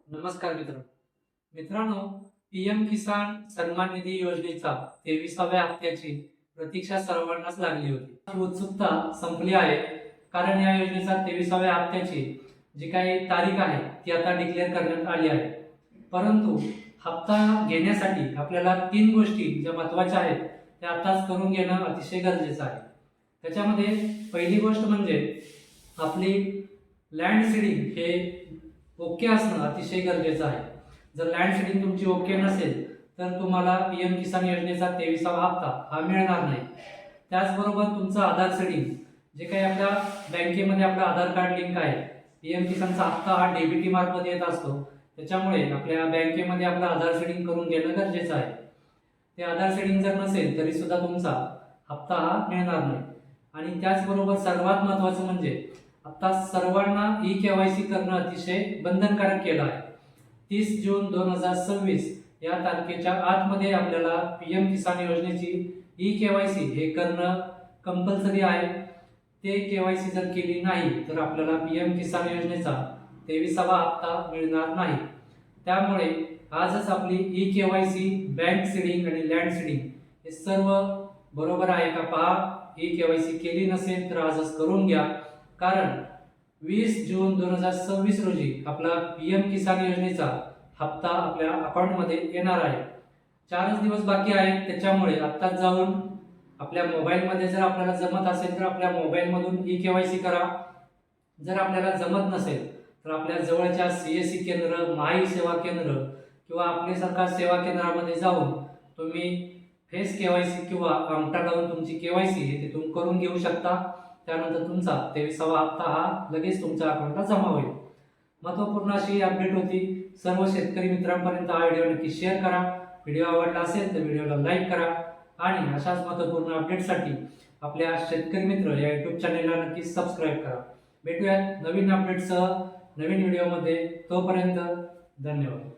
नमस्कार मित्रांनो, पीएम किसान सन्मान निधी योजनेचा 23व्या हप्त्याची प्रतीक्षा सर्वांनाच लागली होती. ही उत्सुकता संपली आहे, कारण या योजनेचा 23व्या हप्त्याची जी काही तारीख आहे ती आता डिक्लेअर करण्यात आली आहे. परंतु हप्ता घेण्यासाठी आपल्याला 3 गोष्टी ज्या महत्त्वाच्या आहेत त्या आताच करून घेणं अतिशय गरजेचं आहे. त्याच्यामध्ये पहिली गोष्ट म्हणजे आपली लँड सीडिंग हे ओके असणं अतिशय गरजेचं आहे. जर लँड सीडिंग तुमची ओके नसेल तर तुम्हाला पीएम किसान योजनेचा 23वा हप्ता हा मिळणार नाही. त्याचबरोबर तुमचं आधार सीडिंग जे काही आपल्या बँकेमध्ये आपलं आधार कार्ड लिंक आहे, पीएम किसानचा हप्ता हा डीबीटी मार्फत येत असतो. त्याच्यामुळे आपल्या बँकेमध्ये आपलं आधार सीडिंग करून घेणं गरजेचं आहे. ते आधार सीडिंग जर नसेल तरी सुद्धा तुमचा हप्ता हा मिळणार नाही. आणि त्याचबरोबर सर्वात महत्त्वाचं म्हणजे आता सर्वांना ई-केवायसी करणं अतिशय बंधनकारक केलं आहे. 30 जून 2026 या तारखेच्या आतमध्ये आपल्याला पीएम किसान योजनेची ई-केवायसी हे करणं कंपल्सरी आहे. ते केवायसी जर केली नाही तर आपल्याला पीएम किसान योजनेचा 23वा हप्ता मिळणार नाही. त्यामुळे आजच आपली ई-केवायसी, बँक सीडिंग आणि लँड सीडिंग हे सर्व बरोबर आहे का पहा. ई-केवायसी केली नसेल तर आजच करून घ्या, कारण 20 जून 2026 रोजी आपला पीएम किसान योजनेचा हप्ता आपल्या अकाउंटमध्ये येणार आहे. 4च दिवस बाकी आहेत. त्याच्यामुळे आत्ताच जाऊन आपल्या मोबाईलमध्ये जर आपल्याला जमत असेल तर आपल्या मोबाईलमधून ई-केवायसी करा. जर आपल्याला जमत नसेल तर आपल्या जवळच्या सीएससी केंद्र, महाई सेवा केंद्र किंवा आपले सरकार सेवा केंद्रामध्ये जाऊन तुम्ही फेस केवायसी किंवा अंगठा लावून तुमची केवायसी हे तिथून करून घेऊ शकता. त्यानंतर तुमचा 23वा हप्ता हा लगेच तुमच्या अकाउंटला जमा होईल. महत्त्वपूर्ण अशी अपडेट होती. सर्व शेतकरी मित्रांपर्यंत हा व्हिडिओ नक्की शेअर करा. व्हिडिओ आवडला असेल तर व्हिडिओला लाईक करा आणि अशाच महत्त्वपूर्ण अपडेटसाठी आपल्या शेतकरी मित्र या यूट्यूब चॅनेलला नक्की सबस्क्राईब करा. भेटूयात नवीन अपडेटसह नवीन व्हिडिओमध्ये. तोपर्यंत धन्यवाद.